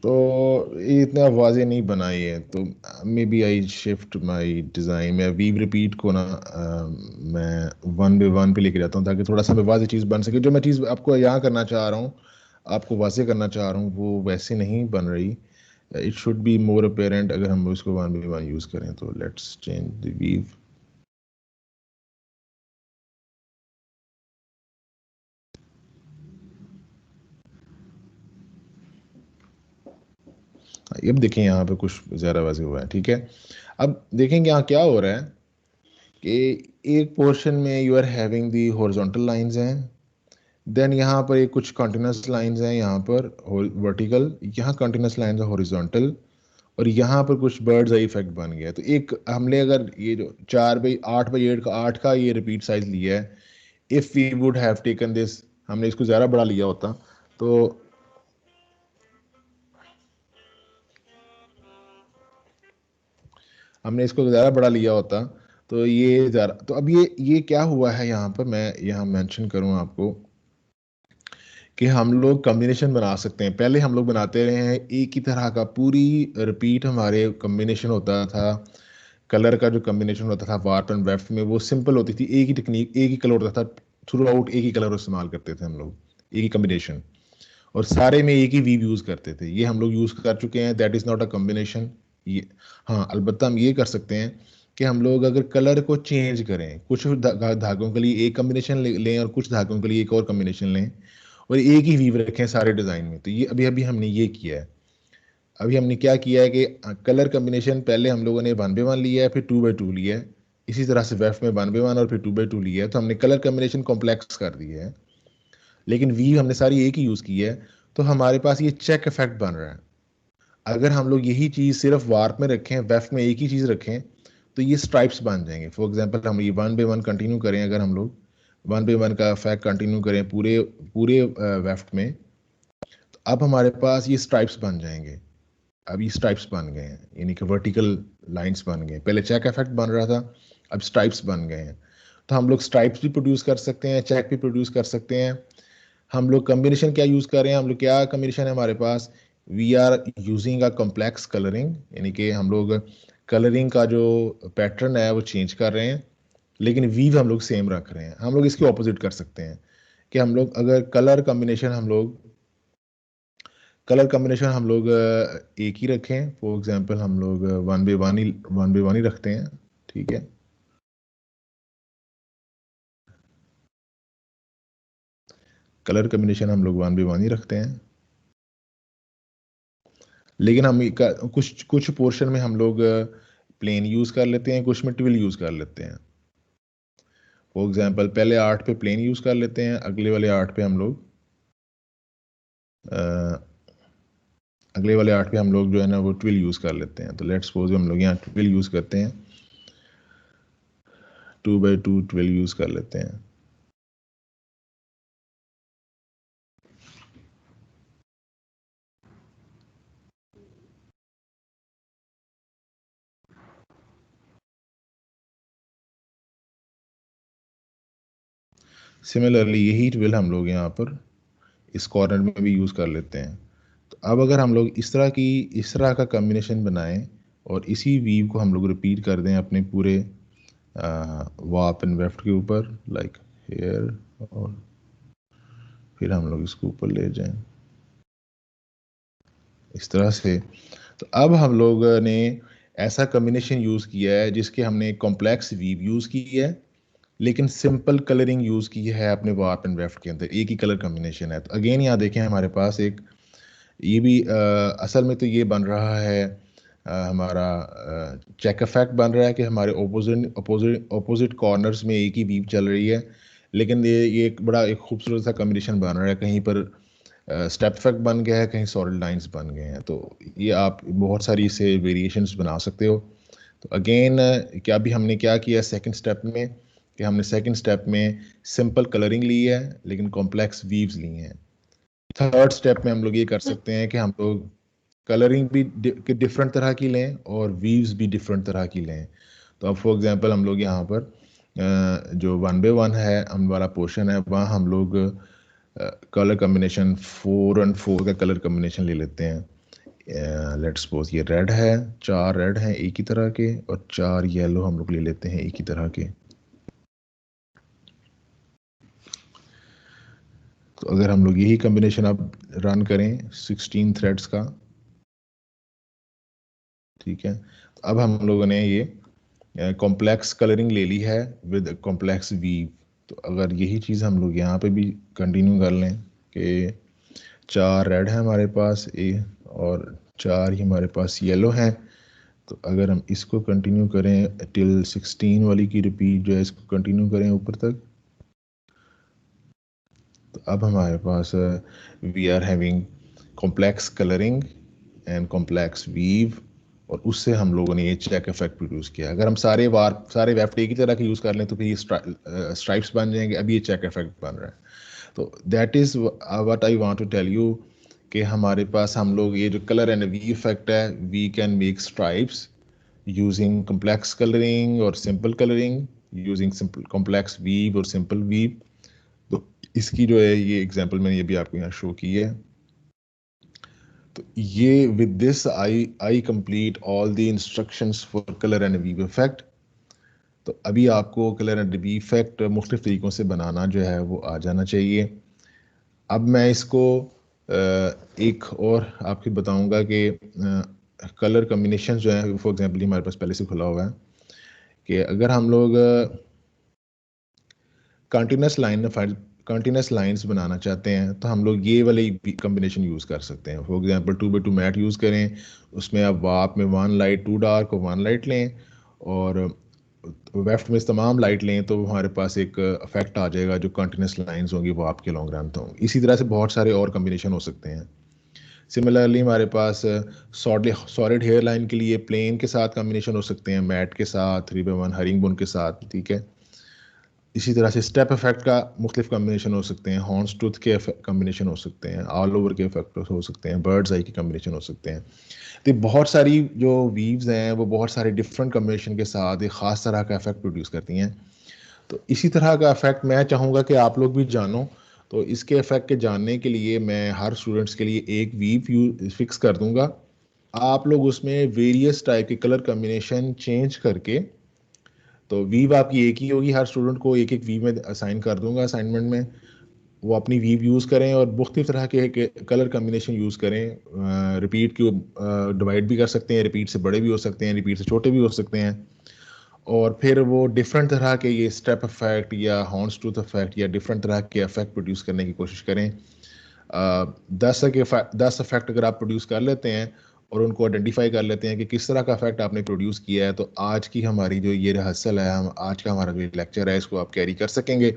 तो ये इतना वाजे नहीं बनाई है। तो may be I shift my design, मैं वीव रिपीट को ना मैं 1 by 1 पे लेके जाता हूँ ताकि थोड़ा सा वाजे चीज़ बन सके। जो मैं चीज़ आपको यहाँ करना चाह रहा हूँ, आपको वाजे करना चाह रहा हूँ, वो वैसे नहीं बन रही। It should be more apparent अगर हम उसको 1 by 1 यूज़ करें। तो लेट्स चेंज द वीव। अब देखें यहाँ पे कुछ ज़्यादा वाजे हुआ है, ठीक है। अब देखेंगे यहाँ क्या हो रहा है कि एक पोर्शन में you are having the horizontal lines हैं, देन यहाँ पर एक कुछ कंटिन्यूस लाइंस हैं, यहाँ पर वर्टिकल, यहाँ कंटिन्यूस लाइंस है हॉरिजॉन्टल, और यहाँ पर कुछ बर्ड्स आई इफेक्ट बन गया। तो एक हमने अगर ये जो 4 by 8 का 8 का ये रिपीट साइज लिया है, if we would have taken this, हमने इसको ज़्यादा बड़ा लिया होता तो हमने इसको ज़्यादा बड़ा लिया होता तो ये ज़्यादा, तो अब ये क्या हुआ है यहाँ पर, मैं यहाँ मेंशन करूँ आपको कि हम लोग कॉम्बिनेशन बना सकते हैं। पहले हम लोग बनाते रहे हैं एक ही तरह का पूरी रिपीट हमारे कॉम्बिनेशन होता था, कलर का जो कॉम्बिनेशन होता था वार्प एंड वेफ्ट में वो सिंपल होती थी, एक ही टेक्निक, एक ही कलर होता था थ्रू आउट, एक ही कलर इस्तेमाल करते थे हम लोग, एक ही कॉम्बिनेशन, और सारे में एक ही वीव यूज़ करते थे। ये हम लोग यूज़ कर चुके हैं, that is not a combination. ये हाँ, अलबत्ता हम ये कर सकते हैं कि हम लोग अगर कलर को चेंज करें, कुछ धागों के लिए एक कॉम्बिनेशन लें और कुछ धागों के लिए एक और कॉम्बिनेशन लें और एक ही वीव रखें सारे डिज़ाइन में, तो ये अभी अभी हमने ये किया है। अभी हमने क्या किया है कि कलर कॉम्बिनेशन पहले हम लोगों ने 1/1 लिया है, फिर 2/2 लिया है, इसी तरह से वेफ में 1/1 और फिर 2/2 लिया है, तो हमने कलर कॉम्बिनेशन कॉम्प्लेक्स कर दिया है, लेकिन वी हमने सारी एक ही यूज़ की है, तो हमारे पास ये चेक इफेक्ट बन रहा है। अगर हम लोग यही चीज़ सिर्फ वार्प में रखें, वेफ में एक ही चीज़ रखें, तो ये स्ट्राइप्स बन जाएंगे। फॉर एग्जांपल हम ये 1/1 कंटिन्यू करें, अगर हम लोग 1/1 का इफेक्ट कंटिन्यू करें पूरे पूरे वेफ्ट में, तो अब हमारे पास ये स्ट्राइप्स बन जाएंगे। अब ये स्ट्राइप्स बन गए हैं, यानी कि वर्टिकल लाइंस बन गए। पहले चेक इफेक्ट बन रहा था, अब स्ट्राइप्स बन गए हैं। तो हम लोग स्ट्राइप्स भी प्रोड्यूस कर सकते हैं, चेक भी प्रोड्यूस कर सकते हैं। हम लोग कॉम्बिनेशन क्या यूज़ कर रहे हैं, हम लोग क्या कॉम्बिनेशन है हमारे पास, we are using a complex colouring, यानी कि हम लोग कलरिंग का जो पैटर्न है वो चेंज कर रहे हैं, लेकिन वीव हम लोग सेम रख रहे हैं। हम लोग इसके ऑपोजिट कर सकते हैं कि हम लोग अगर कलर कॉम्बिनेशन हम लोग एक ही रखें, फॉर एग्जांपल हम लोग 1/1 ही रखते हैं, ठीक है। कलर कॉम्बिनेशन हम लोग 1/1 ही रखते हैं, लेकिन हम कुछ पोर्शन में हम लोग प्लेन यूज़ कर लेते हैं, कुछ में ट्विल यूज़ कर लेते हैं। फॉर एग्जांपल पहले 8 पे प्लेन यूज़ कर लेते हैं, अगले वाले 8 पे हम लोग जो है ना वो ट्विल यूज़ कर लेते हैं। तो लेट्स सपोज हम लोग यहाँ ट्विल यूज़ करते हैं, 2/2 ट्विल यूज़ कर लेते हैं। सिमिलरली यही ट्विल हम लोग यहाँ पर इस कॉर्नर में भी यूज़ कर लेते हैं। तो अब अगर हम लोग इस तरह का कॉम्बिनेशन बनाएं और इसी वीव को हम लोग रिपीट कर दें अपने पूरे वार्प एंड वेफ्ट के ऊपर, लाइक हेयर, और फिर हम लोग इसको ऊपर ले जाएं इस तरह से, तो अब हम लोग ने ऐसा कॉम्बिनेशन यूज़ किया है जिसके हमने कॉम्प्लेक्स वीव यूज़ की है, लेकिन सिंपल कलरिंग यूज़ की है अपने वार्प एंड वेफ्ट के अंदर, एक ही कलर कॉम्बिनेशन है। तो अगेन यहाँ देखें हमारे पास एक ये भी असल में तो ये बन रहा है हमारा चेक इफेक्ट बन रहा है कि हमारे ऑपोजिट कॉर्नर्स में एक ही वीव चल रही है, लेकिन ये एक खूबसूरत सा कॉम्बिनेशन बन रहा है। कहीं पर स्टेप इफेक्ट बन गया है, कहीं सॉलिड लाइंस बन गए हैं। तो ये आप बहुत सारी से वेरिएशंस बना सकते हो। तो अगेन क्या भी हमने क्या किया सेकंड स्टेप में, कि हमने सेकंड स्टेप में सिंपल कलरिंग ली है लेकिन कॉम्प्लेक्स वीव्स ली हैं। थर्ड स्टेप में हम लोग ये कर सकते हैं कि हम लोग कलरिंग भी डिफरेंट तरह की लें और वीव्स भी डिफरेंट तरह की लें। तो अब फॉर एग्जांपल हम लोग यहाँ पर जो 1/1 है हम वाला पोर्शन है, वहाँ हम लोग कलर कॉम्बिनेशन 4 और 4 का कलर कॉम्बिनेशन ले लेते हैं। लेट्स सपोज ये रेड है, 4 रेड हैं एक ही तरह के और 4 येलो हम लोग ले लेते हैं एक ही तरह के। तो अगर हम लोग यही कॉम्बिनेशन अब रन करें 16 थ्रेड्स का, ठीक है, तो अब हम लोगों ने ये कॉम्प्लेक्स कलरिंग ले ली है विद कॉम्प्लेक्स वीव। तो अगर यही चीज़ हम लोग यहाँ पे भी कंटिन्यू कर लें कि 4 रेड है हमारे पास और 4 ही हमारे पास येलो हैं, तो अगर हम इसको कंटिन्यू करें टिल 16 वाली की रिपीट जो है इसको कंटिन्यू करें ऊपर तक, तो अब हमारे पास we are having complex colouring and complex weave, और उससे हम लोगों ने ये चेक इफेक्ट प्रोड्यूस किया। अगर हम सारे वेफ्ट एक ही तरह के यूज़ कर लें तो फिर ये स्ट्राइप्स बन जाएंगे। अभी ये चेक इफेक्ट बन रहा है। तो that is what I want to tell you कि हमारे पास हम लोग ये जो कलर एंड वी इफेक्ट है, we can make stripes using complex coloring or simple coloring, using simple complex weave और simple weave. तो इसकी जो है ये एग्जांपल मैंने ये भी आपको यहाँ शो की है. तो ये with this I complete all the instructions for color and weave effect. तो अभी आपको कलर एंड वीव इफेक्ट मुख्तलिफ तरीक़ों से बनाना जो है वो आ जाना चाहिए. अब मैं इसको एक और आपको बताऊंगा कि कलर कम्बिनेशन जो है फॉर एग्जांपल हमारे पास पहले से खुला हुआ है कि अगर हम लोग कंटिन्यूस लाइंस बनाना चाहते हैं तो हम लोग ये वाले कम्बिनेशन यूज़ कर सकते हैं. For example 2x2 mat use करें, उसमें आप वाप में 1 लाइट 2 डार्क और 1 लाइट लें और वेफ्ट में तमाम लाइट लें तो हमारे पास एक इफेक्ट आ जाएगा जो कंटिन्यूस लाइंस होंगी वो आपके लॉन्ग रन तो होंगी. इसी तरह से बहुत सारे और कम्बिनेशन हो सकते हैं. सिमिलरली हमारे पास सॉलिड हेयर लाइन के लिए प्लेन के साथ कम्बिनेशन हो सकते हैं, मैट के साथ, 3x1 हरिंग बोन के साथ. ठीक है. इसी तरह से स्टेप इफेक्ट का मुख्तलिफ कम्बिनेशन हो सकते हैं, हॉर्न्स टूथ के कम्बिनेशन हो सकते हैं, ऑल ओवर के इफेक्ट हो सकते हैं, बर्ड्स आई के कम्बिनेशन हो सकते हैं. तो बहुत सारी जो वीव्स हैं वो बहुत सारे डिफरेंट कम्बिनेशन के साथ एक ख़ास तरह का इफेक्ट प्रोड्यूस करती हैं. तो इसी तरह का इफेक्ट मैं चाहूँगा कि आप लोग भी जानो. तो इसके इफेक्ट के जानने के लिए मैं हर स्टूडेंट्स के लिए एक वीव फिक्स कर दूँगा. आप लोग उसमें वेरियस टाइप के कलर कम्बिनेशन चेंज करके, तो वीव आपकी एक ही होगी, हर स्टूडेंट को एक एक वीव में असाइन कर दूंगा असाइनमेंट में. वो अपनी वीव यूज़ करें और मुख्तलिफ तरह के कलर कम्बिनेशन यूज़ करें. रिपीट को डिवाइड भी कर सकते हैं, रिपीट से बड़े भी हो सकते हैं, रिपीट से छोटे भी हो सकते हैं. और फिर वो डिफरेंट तरह के ये स्टेप इफेक्ट या हॉर्न्स टूथ इफेक्ट या डिफरेंट तरह के इफेक्ट प्रोड्यूस करने की कोशिश करें. 10 इफेक्ट अगर आप प्रोड्यूस कर लेते हैं और उनको आइडेंटिफाई कर लेते हैं कि किस तरह का इफेक्ट आपने प्रोड्यूस किया है, तो आज की हमारी जो ये रिहर्सल है, हम आज का हमारा जो लेक्चर है इसको आप कैरी कर सकेंगे.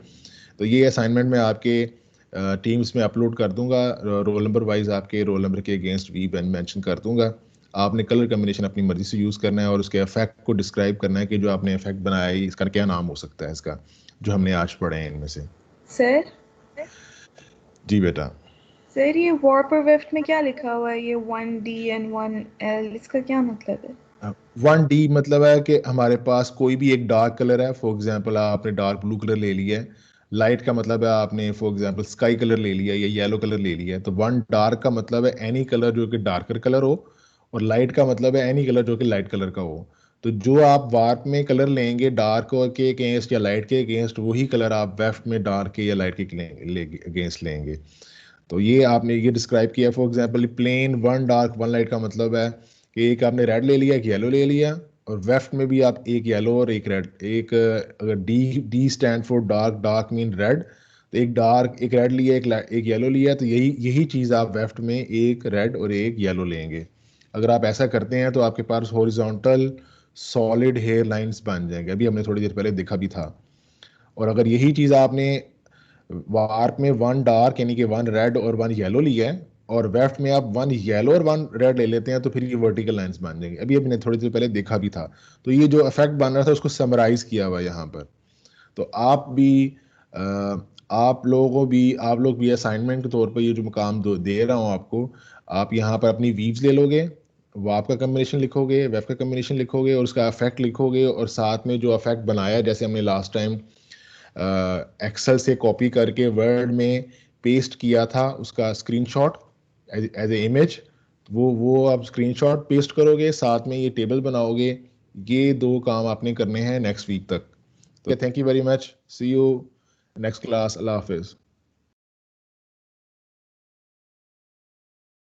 तो ये असाइनमेंट मैं आपके टीम्स में अपलोड कर दूंगा, रोल नंबर वाइज आपके रोल नंबर के अगेंस्ट वी मेंशन कर दूंगा. आपने कलर कम्बिनेशन अपनी मर्जी से यूज़ करना है और उसके इफेक्ट को डिस्क्राइब करना है कि जो आपने इफेक्ट बनाया है इसका क्या नाम हो सकता है, इसका जो हमने आज पढ़े हैं इनमें से. सर जी बेटा. सर ये वार्पर वेफ्ट में क्या लिखा हुआ है, ये 1D एंड 1L, इसका क्या मतलब है? 1D मतलब है कि हमारे पास कोई भी एक डार्क कलर है. फॉर एग्जांपल आपने डार्क ब्लू कलर ले लिया है. लाइट का मतलब है आपने फॉर एग्जांपल स्काई कलर ले लिया या येलो कलर ले लिया है. तो 1 डार्क का मतलब है एनी कलर जो कि डार्कर कलर हो, और लाइट का मतलब है एनी कलर जो कि लाइट कलर का हो. तो जो आप वार्प में कलर लेंगे डार्क के अगेंस्ट या लाइट के अगेंस्ट, वही कलर आप वेफ्ट में डार्क के या लाइट के अगेंस्ट लेंगे. तो ये आपने ये डिस्क्राइब किया. For example plain 1 dark 1 light का मतलब है कि एक आपने रेड ले लिया, एक येलो ले लिया, और वेफ्ट में भी आप एक येलो और एक रेड. एक अगर D stand for dark, dark mean red, तो एक डार्क एक रेड लिया, एक येलो लिया, तो यही चीज़ आप वेफ्ट में एक रेड और एक येलो लेंगे. अगर आप ऐसा करते हैं तो आपके पास हॉरिजॉन्टल सॉलिड हेयर लाइंस बन जाएंगे. अभी हमने थोड़ी देर पहले देखा भी था. और अगर यही चीज़ आपने वार्प में 1 डार्क यानी कि 1 रेड और 1 येलो लिया है और वेफ्ट में आप 1 येलो और 1 रेड ले लेते हैं, तो फिर ये वर्टिकल लाइंस बन जाएंगे. अभी हमने थोड़ी देर पहले देखा भी था. तो ये जो इफेक्ट बन रहा था उसको समराइज किया हुआ है यहाँ पर. तो आप लोग भी असाइनमेंट के तौर पर ये जो मुकाम दे रहा हूँ आपको, आप यहाँ पर अपनी वीव्स ले लोगे, वाप का कम्बिनेशन लिखोगे, वेफ का कम्बिनेशन लिखोगे और उसका इफेक्ट लिखोगे, और साथ में जो इफेक्ट बनाया जैसे हमने लास्ट टाइम एक्सेल से कॉपी करके वर्ड में पेस्ट किया था उसका स्क्रीनशॉट एज ए इमेज, वो आप स्क्रीनशॉट पेस्ट करोगे, साथ में ये टेबल बनाओगे. ये 2 काम आपने करने हैं नेक्स्ट वीक तक. तो thank you very much. See you next class. Allah हाफिज़.